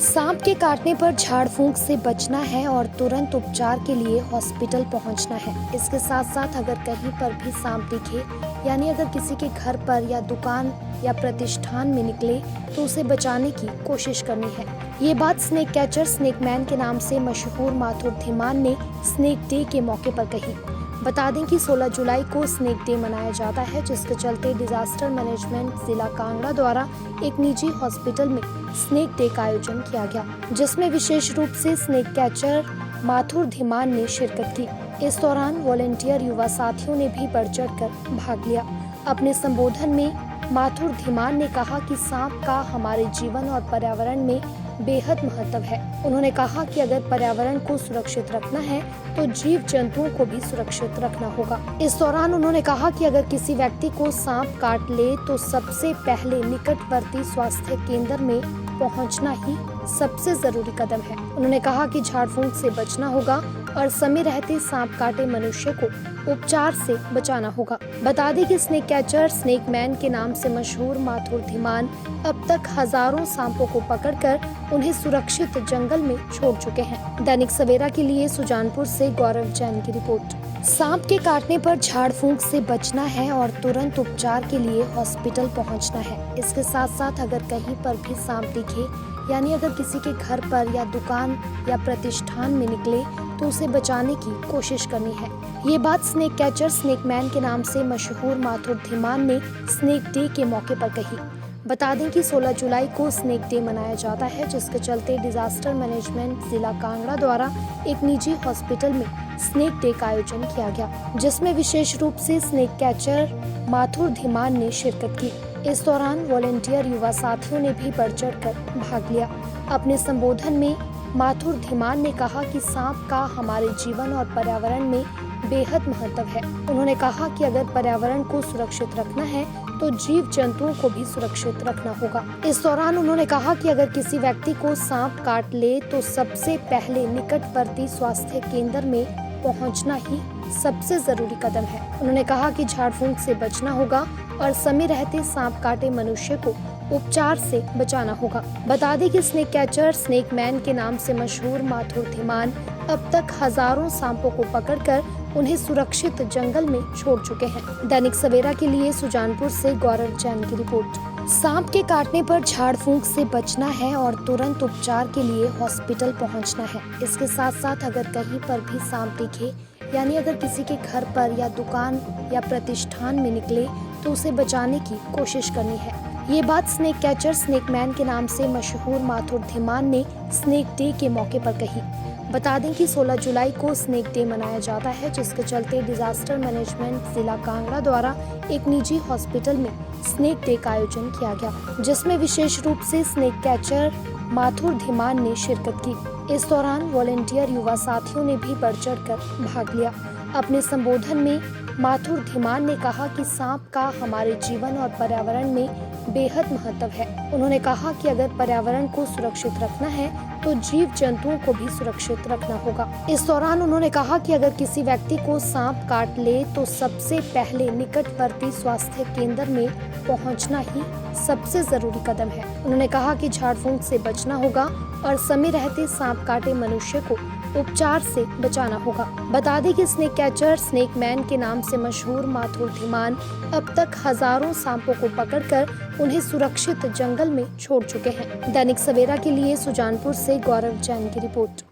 सांप के काटने पर झाड़ फूंक से बचना है और तुरंत उपचार के लिए हॉस्पिटल पहुंचना है। इसके साथ साथ अगर कहीं पर भी सांप दिखे, यानी अगर किसी के घर पर या दुकान या प्रतिष्ठान में निकले, तो उसे बचाने की कोशिश करनी है। ये बात स्नेक कैचर स्नेक मैन के नाम से मशहूर माथुर धीमान ने स्नेक डे के मौके पर कही। बता दें कि 16 जुलाई को स्नेक डे मनाया जाता है, जिसके चलते डिजास्टर मैनेजमेंट जिला कांगड़ा द्वारा एक निजी हॉस्पिटल में स्नेक डे का आयोजन किया गया, जिसमें विशेष रूप से स्नेक कैचर माथुर धीमान ने शिरकत की। इस दौरान वॉलेंटियर युवा साथियों ने भी बढ़ चढ़कर भाग लिया। अपने संबोधन में माथुर धीमान ने कहा कि सांप का हमारे जीवन और पर्यावरण में बेहद महत्व है। उन्होंने कहा कि अगर पर्यावरण को सुरक्षित रखना है तो जीव जंतुओं को भी सुरक्षित रखना होगा। इस दौरान उन्होंने कहा कि अगर किसी व्यक्ति को सांप काट ले तो सबसे पहले निकटवर्ती स्वास्थ्य केंद्र में पहुंचना ही सबसे जरूरी कदम है। उन्होंने कहा कि झाड़ फूंक से बचना होगा और समय रहते सांप काटे मनुष्य को उपचार से बचाना होगा। बता दें कि स्नेक कैचर स्नेक मैन के नाम से मशहूर माथुर धीमान अब तक हजारों सांपों को पकड़कर उन्हें सुरक्षित जंगल में छोड़ चुके हैं। दैनिक सवेरा के लिए सुजानपुर से गौरव जैन की रिपोर्ट। सांप के काटने पर झाड़ फूंक से बचना है और तुरंत उपचार के लिए हॉस्पिटल पहुंचना है। इसके साथ साथ अगर कहीं पर भी सांप दिखे, यानी अगर किसी के घर पर या दुकान या प्रतिष्ठान में निकले, तो उसे बचाने की कोशिश करनी है। ये बात स्नेक कैचर स्नेक मैन के नाम से मशहूर माथुर धीमान ने स्नेक डे के मौके पर कही। बता दें कि 16 जुलाई को स्नेक डे मनाया जाता है, जिसके चलते डिजास्टर मैनेजमेंट जिला कांगड़ा द्वारा एक निजी हॉस्पिटल में स्नेक डे का आयोजन किया गया, जिसमें विशेष रूप से स्नेक कैचर माथुर धीमान ने शिरकत की। इस दौरान वॉलेंटियर युवा साथियों ने भी बढ़ चढ़कर भाग लिया। अपने संबोधन में माथुर धीमान ने कहा कि सांप का हमारे जीवन और पर्यावरण में बेहद महत्व है। उन्होंने कहा कि अगर पर्यावरण को सुरक्षित रखना है तो जीव जंतुओं को भी सुरक्षित रखना होगा। इस दौरान उन्होंने कहा कि अगर किसी व्यक्ति को सांप काट ले तो सबसे पहले निकटवर्ती स्वास्थ्य केंद्र में पहुंचना ही सबसे जरूरी कदम है। उन्होंने कहा कि झाड़ फूंक से बचना होगा और समय रहते सांप काटे मनुष्य को उपचार से बचाना होगा। बता दें कि स्नेक कैचर स्नेक मैन के नाम से मशहूर माथुर धीमान अब तक हजारों सांपों को पकड़कर उन्हें सुरक्षित जंगल में छोड़ चुके हैं। दैनिक सवेरा के लिए सुजानपुर से गौरव जैन की रिपोर्ट। सांप के काटने पर झाड़ फूंक से बचना है और तुरंत उपचार के लिए हॉस्पिटल पहुंचना है। इसके साथ साथ अगर कहीं पर भी सांप दिखे, यानी अगर किसी के घर पर या दुकान या प्रतिष्ठान में निकले, तो उसे बचाने की कोशिश करनी है। ये बात स्नेक कैचर स्नेक मैन के नाम से मशहूर माथुर धीमान ने स्नेक डे के मौके पर कही। बता दें कि 16 जुलाई को स्नेक डे मनाया जाता है, जिसके चलते डिजास्टर मैनेजमेंट जिला कांगड़ा द्वारा एक निजी हॉस्पिटल में स्नेक डे का आयोजन किया गया, जिसमें विशेष रूप से स्नेक कैचर माथुर धीमान ने शिरकत की। इस दौरान वॉलेंटियर युवा साथियों ने भी बढ़ चढ़कर भाग लिया। अपने संबोधन में माथुर धीमान ने कहा कि सांप का हमारे जीवन और पर्यावरण में बेहद महत्व है। उन्होंने कहा कि अगर पर्यावरण को सुरक्षित रखना है तो जीव जंतुओं को भी सुरक्षित रखना होगा। इस दौरान उन्होंने कहा कि अगर किसी व्यक्ति को सांप काट ले तो सबसे पहले निकटवर्ती स्वास्थ्य केंद्र में पहुंचना ही सबसे जरूरी कदम है। उन्होंने कहा कि झाड़ फूंक से बचना होगा और समय रहते सांप काटे मनुष्य को उपचार से बचाना होगा। बता दें कि स्नेक कैचर स्नेक मैन के नाम से मशहूर माथुर धीमान अब तक हजारों सांपों को पकड़कर उन्हें सुरक्षित जंगल में छोड़ चुके हैं। दैनिक सवेरा के लिए सुजानपुर से गौरव जैन की रिपोर्ट।